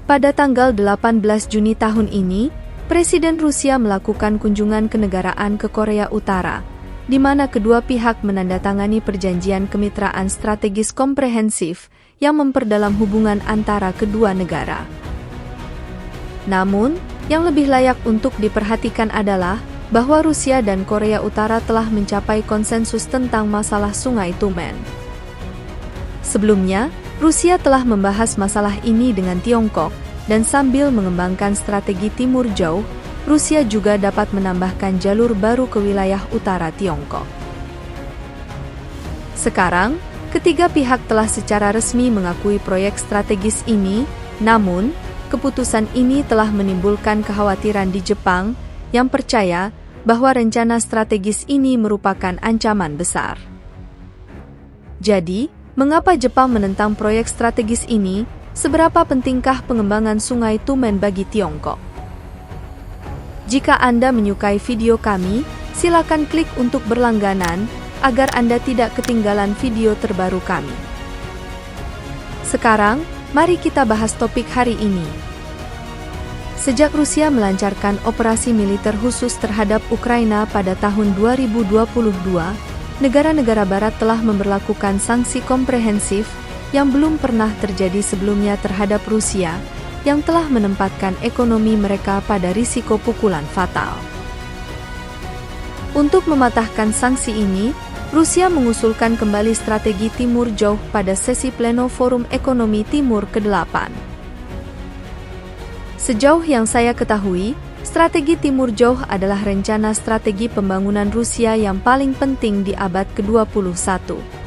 Pada tanggal 18 Juni tahun ini, Presiden Rusia melakukan kunjungan kenegaraan ke Korea Utara, di mana kedua pihak menandatangani perjanjian kemitraan strategis komprehensif yang memperdalam hubungan antara kedua negara. Namun, yang lebih layak untuk diperhatikan adalah bahwa Rusia dan Korea Utara telah mencapai konsensus tentang masalah Sungai Tumen. Sebelumnya, Rusia telah membahas masalah ini dengan Tiongkok, dan sambil mengembangkan strategi Timur Jauh, Rusia juga dapat menambahkan jalur baru ke wilayah utara Tiongkok. Sekarang, ketiga pihak telah secara resmi mengakui proyek strategis ini, namun, keputusan ini telah menimbulkan kekhawatiran di Jepang, yang percaya bahwa rencana strategis ini merupakan ancaman besar. Jadi, mengapa Jepang menentang proyek strategis ini? Seberapa pentingkah pengembangan Sungai Tumen bagi Tiongkok? Jika Anda menyukai video kami, silakan klik untuk berlangganan, agar Anda tidak ketinggalan video terbaru kami. Sekarang, mari kita bahas topik hari ini. Sejak Rusia melancarkan operasi militer khusus terhadap Ukraina pada tahun 2022, negara-negara Barat telah memberlakukan sanksi komprehensif yang belum pernah terjadi sebelumnya terhadap Rusia, yang telah menempatkan ekonomi mereka pada risiko pukulan fatal. Untuk mematahkan sanksi ini, Rusia mengusulkan kembali strategi Timur Jauh pada sesi pleno Forum Ekonomi Timur ke-8. Sejauh yang saya ketahui, strategi Timur Jauh adalah rencana strategi pembangunan Rusia yang paling penting di abad ke-21.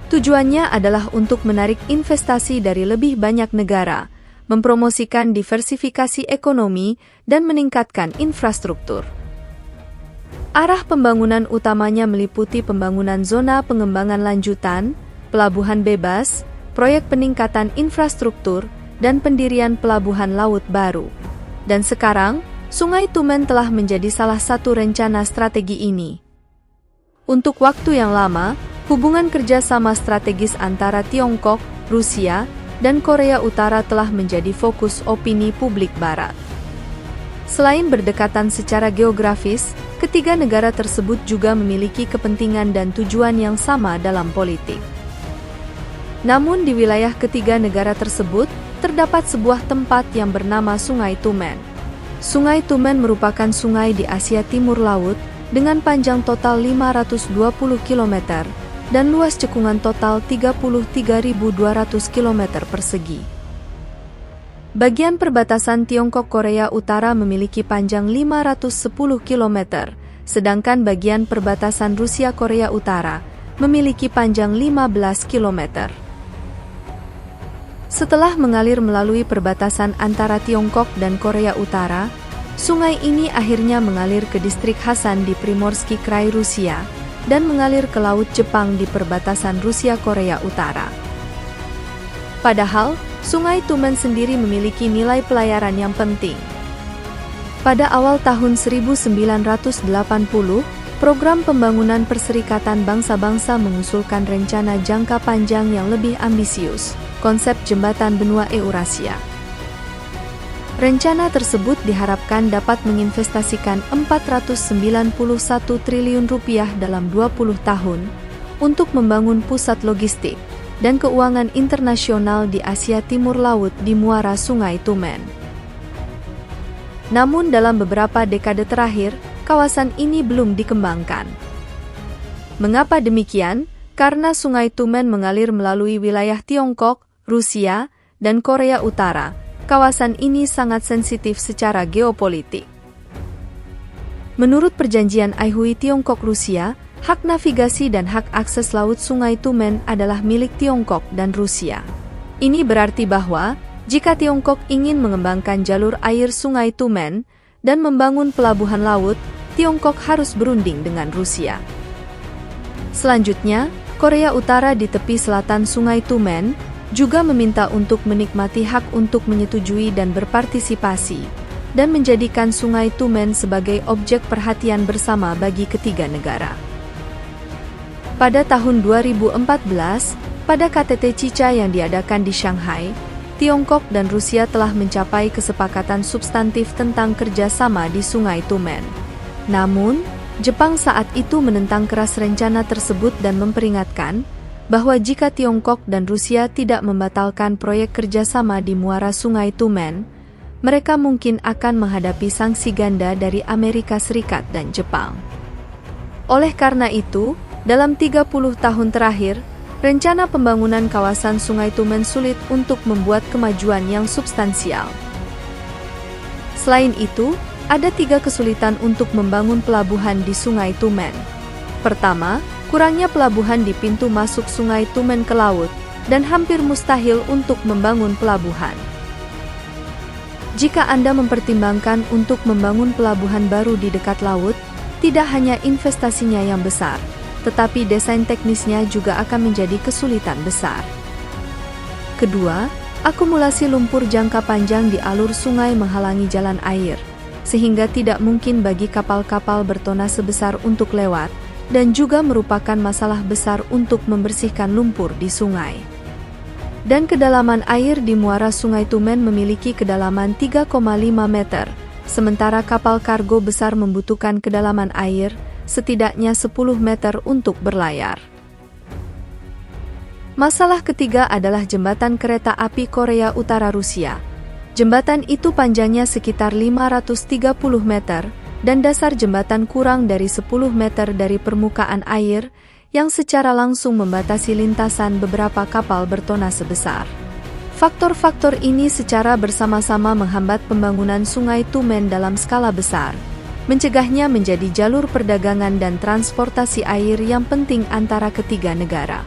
Tujuannya adalah untuk menarik investasi dari lebih banyak negara, mempromosikan diversifikasi ekonomi, dan meningkatkan infrastruktur. Arah pembangunan utamanya meliputi pembangunan zona pengembangan lanjutan, pelabuhan bebas, proyek peningkatan infrastruktur, dan pendirian pelabuhan laut baru. Dan sekarang, Sungai Tumen telah menjadi salah satu rencana strategi ini. Untuk waktu yang lama, hubungan kerjasama strategis antara Tiongkok, Rusia, dan Korea Utara telah menjadi fokus opini publik Barat. Selain berdekatan secara geografis, ketiga negara tersebut juga memiliki kepentingan dan tujuan yang sama dalam politik. Namun di wilayah ketiga negara tersebut, terdapat sebuah tempat yang bernama Sungai Tumen. Sungai Tumen merupakan sungai di Asia Timur Laut, dengan panjang total 520 km, dan luas cekungan total 33.200 km persegi. Bagian perbatasan Tiongkok-Korea Utara memiliki panjang 510 km, sedangkan bagian perbatasan Rusia-Korea Utara memiliki panjang 15 km. Setelah mengalir melalui perbatasan antara Tiongkok dan Korea Utara, sungai ini akhirnya mengalir ke distrik Hasan di Primorsky Krai, Rusia, dan mengalir ke Laut Jepang di perbatasan Rusia-Korea Utara. Padahal, Sungai Tumen sendiri memiliki nilai pelayaran yang penting. Pada awal tahun 1980, Program Pembangunan Perserikatan Bangsa-Bangsa mengusulkan rencana jangka panjang yang lebih ambisius, konsep Jembatan Benua Eurasia. Rencana tersebut diharapkan dapat menginvestasikan 491 triliun rupiah dalam 20 tahun untuk membangun pusat logistik dan keuangan internasional di Asia Timur Laut di muara Sungai Tumen. Namun dalam beberapa dekade terakhir, kawasan ini belum dikembangkan. Mengapa demikian? Karena Sungai Tumen mengalir melalui wilayah Tiongkok, Rusia, dan Korea Utara. Kawasan ini sangat sensitif secara geopolitik. Menurut perjanjian Aihui Tiongkok-Rusia, hak navigasi dan hak akses laut Sungai Tumen adalah milik Tiongkok dan Rusia. Ini berarti bahwa, jika Tiongkok ingin mengembangkan jalur air Sungai Tumen dan membangun pelabuhan laut, Tiongkok harus berunding dengan Rusia. Selanjutnya, Korea Utara di tepi selatan Sungai Tumen juga meminta untuk menikmati hak untuk menyetujui dan berpartisipasi, dan menjadikan Sungai Tumen sebagai objek perhatian bersama bagi ketiga negara. Pada tahun 2014, pada KTT Cica yang diadakan di Shanghai, Tiongkok dan Rusia telah mencapai kesepakatan substantif tentang kerjasama di Sungai Tumen. Namun, Jepang saat itu menentang keras rencana tersebut dan memperingatkan bahwa jika Tiongkok dan Rusia tidak membatalkan proyek kerjasama di muara Sungai Tumen, mereka mungkin akan menghadapi sanksi ganda dari Amerika Serikat dan Jepang. Oleh karena itu, dalam 30 tahun terakhir, rencana pembangunan kawasan Sungai Tumen sulit untuk membuat kemajuan yang substansial. Selain itu, ada 3 kesulitan untuk membangun pelabuhan di Sungai Tumen. Pertama, kurangnya pelabuhan di pintu masuk Sungai Tumen ke laut, dan hampir mustahil untuk membangun pelabuhan. Jika Anda mempertimbangkan untuk membangun pelabuhan baru di dekat laut, tidak hanya investasinya yang besar, tetapi desain teknisnya juga akan menjadi kesulitan besar. Kedua, akumulasi lumpur jangka panjang di alur sungai menghalangi jalan air, sehingga tidak mungkin bagi kapal-kapal bertona sebesar untuk lewat, dan juga merupakan masalah besar untuk membersihkan lumpur di sungai. Dan kedalaman air di muara Sungai Tumen memiliki kedalaman 3,5 meter, sementara kapal kargo besar membutuhkan kedalaman air setidaknya 10 meter untuk berlayar. Masalah ketiga adalah jembatan kereta api Korea Utara Rusia. Jembatan itu panjangnya sekitar 530 meter, dan dasar jembatan kurang dari 10 meter dari permukaan air, yang secara langsung membatasi lintasan beberapa kapal bertona sebesar. Faktor-faktor ini secara bersama-sama menghambat pembangunan Sungai Tumen dalam skala besar, mencegahnya menjadi jalur perdagangan dan transportasi air yang penting antara ketiga negara.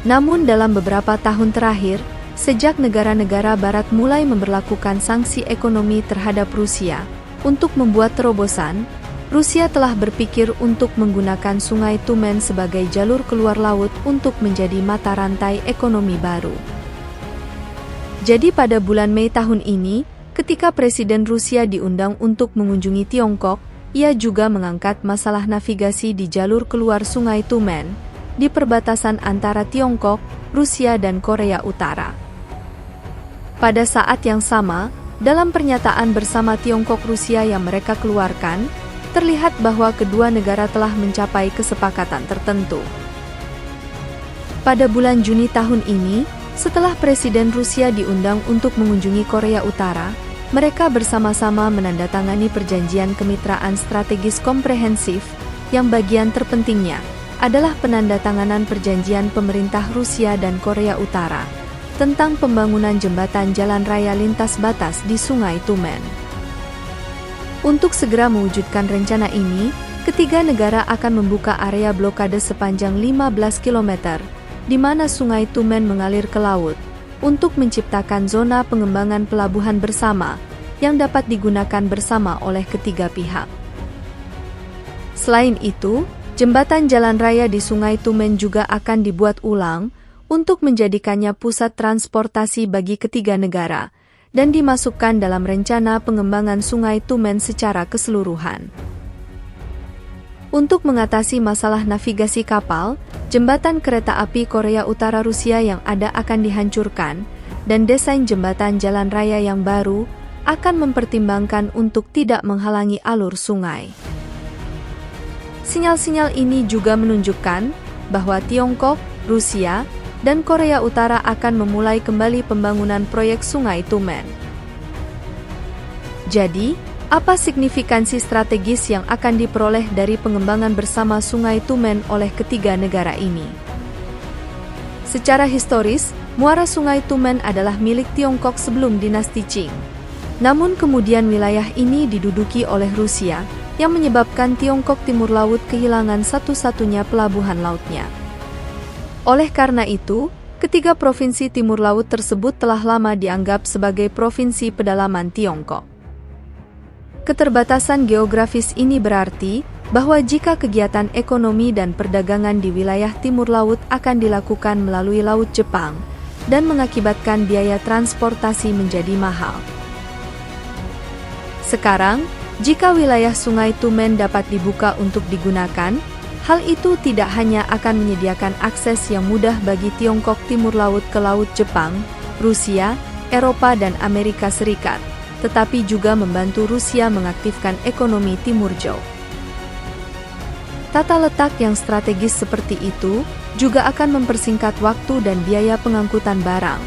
Namun dalam beberapa tahun terakhir, sejak negara-negara barat mulai memberlakukan sanksi ekonomi terhadap Rusia, untuk membuat terobosan, Rusia telah berpikir untuk menggunakan Sungai Tumen sebagai jalur keluar laut untuk menjadi mata rantai ekonomi baru. Jadi pada bulan Mei tahun ini, ketika Presiden Rusia diundang untuk mengunjungi Tiongkok, ia juga mengangkat masalah navigasi di jalur keluar Sungai Tumen, di perbatasan antara Tiongkok, Rusia dan Korea Utara. Pada saat yang sama, dalam pernyataan bersama Tiongkok-Rusia yang mereka keluarkan, terlihat bahwa kedua negara telah mencapai kesepakatan tertentu. Pada bulan Juni tahun ini, setelah Presiden Rusia diundang untuk mengunjungi Korea Utara, mereka bersama-sama menandatangani perjanjian kemitraan strategis komprehensif, yang bagian terpentingnya adalah penandatanganan perjanjian pemerintah Rusia dan Korea Utara tentang pembangunan jembatan jalan raya lintas batas di Sungai Tumen. Untuk segera mewujudkan rencana ini, ketiga negara akan membuka area blokade sepanjang 15 km, di mana Sungai Tumen mengalir ke laut, untuk menciptakan zona pengembangan pelabuhan bersama, yang dapat digunakan bersama oleh ketiga pihak. Selain itu, jembatan jalan raya di Sungai Tumen juga akan dibuat ulang, untuk menjadikannya pusat transportasi bagi ketiga negara, dan dimasukkan dalam rencana pengembangan Sungai Tumen secara keseluruhan. Untuk mengatasi masalah navigasi kapal, jembatan kereta api Korea Utara Rusia yang ada akan dihancurkan, dan desain jembatan jalan raya yang baru akan mempertimbangkan untuk tidak menghalangi alur sungai. Sinyal-sinyal ini juga menunjukkan bahwa Tiongkok, Rusia, dan Korea Utara akan memulai kembali pembangunan proyek Sungai Tumen. Jadi, apa signifikansi strategis yang akan diperoleh dari pengembangan bersama Sungai Tumen oleh ketiga negara ini? Secara historis, muara Sungai Tumen adalah milik Tiongkok sebelum dinasti Qing. Namun kemudian wilayah ini diduduki oleh Rusia, yang menyebabkan Tiongkok Timur Laut kehilangan satu-satunya pelabuhan lautnya. Oleh karena itu, ketiga provinsi Timur Laut tersebut telah lama dianggap sebagai provinsi pedalaman Tiongkok. Keterbatasan geografis ini berarti bahwa jika kegiatan ekonomi dan perdagangan di wilayah Timur Laut akan dilakukan melalui Laut Jepang, dan mengakibatkan biaya transportasi menjadi mahal. Sekarang, jika wilayah Sungai Tumen dapat dibuka untuk digunakan, hal itu tidak hanya akan menyediakan akses yang mudah bagi Tiongkok Timur Laut ke Laut Jepang, Rusia, Eropa dan Amerika Serikat, tetapi juga membantu Rusia mengaktifkan ekonomi Timur Jauh. Tata letak yang strategis seperti itu juga akan mempersingkat waktu dan biaya pengangkutan barang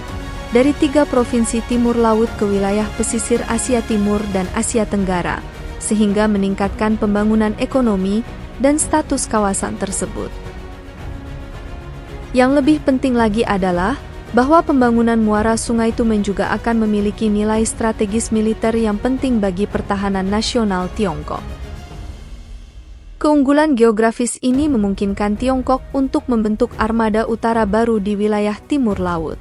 dari 3 provinsi timur laut ke wilayah pesisir Asia Timur dan Asia Tenggara, sehingga meningkatkan pembangunan ekonomi dan status kawasan tersebut. Yang lebih penting lagi adalah bahwa pembangunan muara Sungai Tumen juga akan memiliki nilai strategis militer yang penting bagi pertahanan nasional Tiongkok. Keunggulan geografis ini memungkinkan Tiongkok untuk membentuk armada utara baru di wilayah timur laut.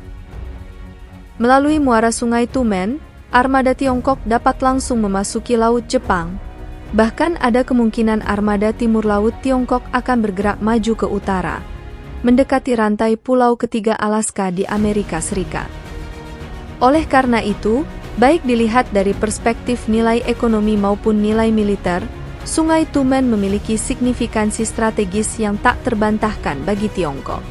Melalui muara Sungai Tumen, armada Tiongkok dapat langsung memasuki Laut Jepang. Bahkan ada kemungkinan armada timur laut Tiongkok akan bergerak maju ke utara, mendekati rantai pulau ketiga Alaska di Amerika Serikat. Oleh karena itu, baik dilihat dari perspektif nilai ekonomi maupun nilai militer, Sungai Tumen memiliki signifikansi strategis yang tak terbantahkan bagi Tiongkok.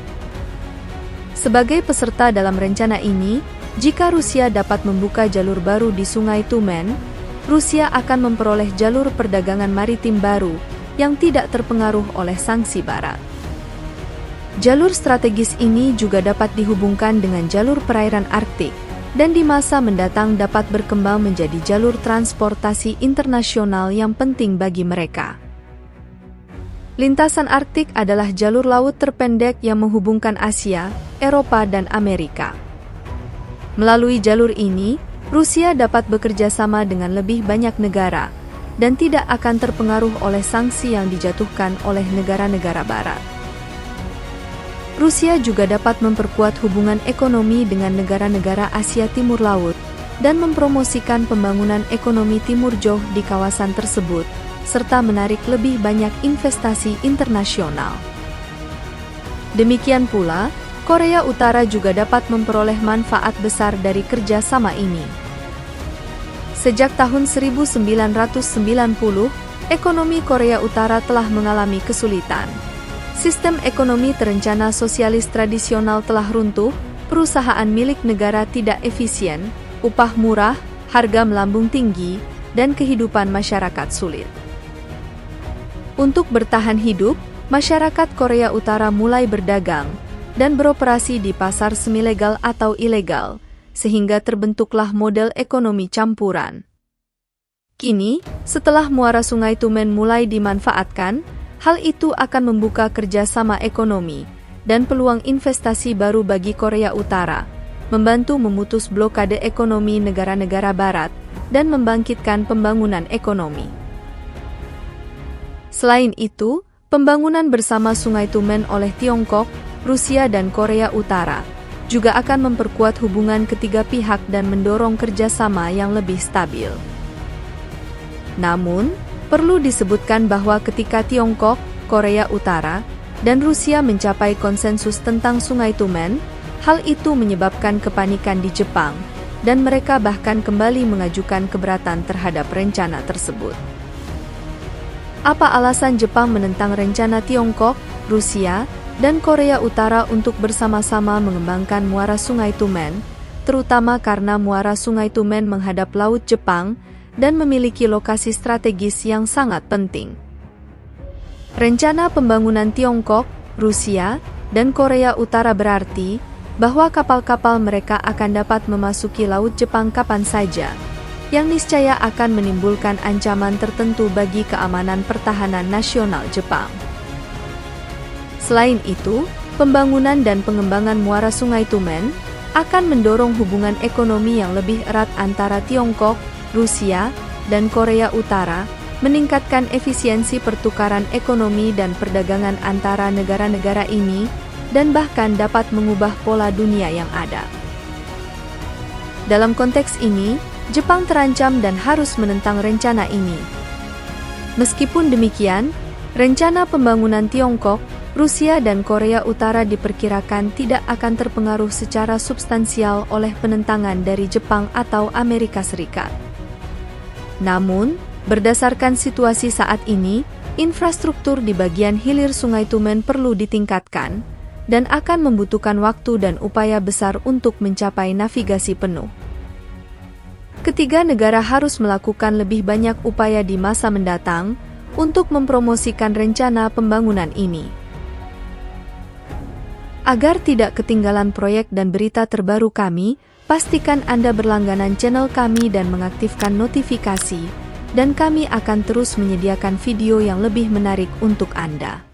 Sebagai peserta dalam rencana ini, jika Rusia dapat membuka jalur baru di Sungai Tumen, Rusia akan memperoleh jalur perdagangan maritim baru yang tidak terpengaruh oleh sanksi Barat. Jalur strategis ini juga dapat dihubungkan dengan jalur perairan Arktik, dan di masa mendatang dapat berkembang menjadi jalur transportasi internasional yang penting bagi mereka. Lintasan Arktik adalah jalur laut terpendek yang menghubungkan Asia, Eropa dan Amerika. Melalui jalur ini, Rusia dapat bekerja sama dengan lebih banyak negara, dan tidak akan terpengaruh oleh sanksi yang dijatuhkan oleh negara-negara Barat. Rusia juga dapat memperkuat hubungan ekonomi dengan negara-negara Asia Timur Laut dan mempromosikan pembangunan ekonomi Timur Jauh di kawasan tersebut, serta menarik lebih banyak investasi internasional. Demikian pula, Korea Utara juga dapat memperoleh manfaat besar dari kerjasama ini. Sejak tahun 1990, ekonomi Korea Utara telah mengalami kesulitan. Sistem ekonomi terencana sosialis tradisional telah runtuh, perusahaan milik negara tidak efisien, upah murah, harga melambung tinggi, dan kehidupan masyarakat sulit. Untuk bertahan hidup, masyarakat Korea Utara mulai berdagang dan beroperasi di pasar semi-legal atau ilegal, sehingga terbentuklah model ekonomi campuran. Kini, setelah muara Sungai Tumen mulai dimanfaatkan, hal itu akan membuka kerjasama ekonomi dan peluang investasi baru bagi Korea Utara, membantu memutus blokade ekonomi negara-negara Barat, dan membangkitkan pembangunan ekonomi. Selain itu, pembangunan bersama Sungai Tumen oleh Tiongkok, Rusia dan Korea Utara juga akan memperkuat hubungan ketiga pihak dan mendorong kerjasama yang lebih stabil. Namun, perlu disebutkan bahwa ketika Tiongkok, Korea Utara, dan Rusia mencapai konsensus tentang Sungai Tumen, hal itu menyebabkan kepanikan di Jepang, dan mereka bahkan kembali mengajukan keberatan terhadap rencana tersebut. Apa alasan Jepang menentang rencana Tiongkok, Rusia, dan Korea Utara untuk bersama-sama mengembangkan muara Sungai Tumen, terutama karena muara Sungai Tumen menghadap Laut Jepang dan memiliki lokasi strategis yang sangat penting. Rencana pembangunan Tiongkok, Rusia, dan Korea Utara berarti bahwa kapal-kapal mereka akan dapat memasuki Laut Jepang kapan saja, yang niscaya akan menimbulkan ancaman tertentu bagi keamanan pertahanan nasional Jepang. Selain itu, pembangunan dan pengembangan muara Sungai Tumen akan mendorong hubungan ekonomi yang lebih erat antara Tiongkok, Rusia, dan Korea Utara, meningkatkan efisiensi pertukaran ekonomi dan perdagangan antara negara-negara ini, dan bahkan dapat mengubah pola dunia yang ada. Dalam konteks ini, Jepang terancam dan harus menentang rencana ini. Meskipun demikian, rencana pembangunan Tiongkok, Rusia dan Korea Utara diperkirakan tidak akan terpengaruh secara substansial oleh penentangan dari Jepang atau Amerika Serikat. Namun, berdasarkan situasi saat ini, infrastruktur di bagian hilir Sungai Tumen perlu ditingkatkan, dan akan membutuhkan waktu dan upaya besar untuk mencapai navigasi penuh. Ketiga negara harus melakukan lebih banyak upaya di masa mendatang untuk mempromosikan rencana pembangunan ini. Agar tidak ketinggalan proyek dan berita terbaru kami, pastikan Anda berlangganan channel kami dan mengaktifkan notifikasi, dan kami akan terus menyediakan video yang lebih menarik untuk Anda.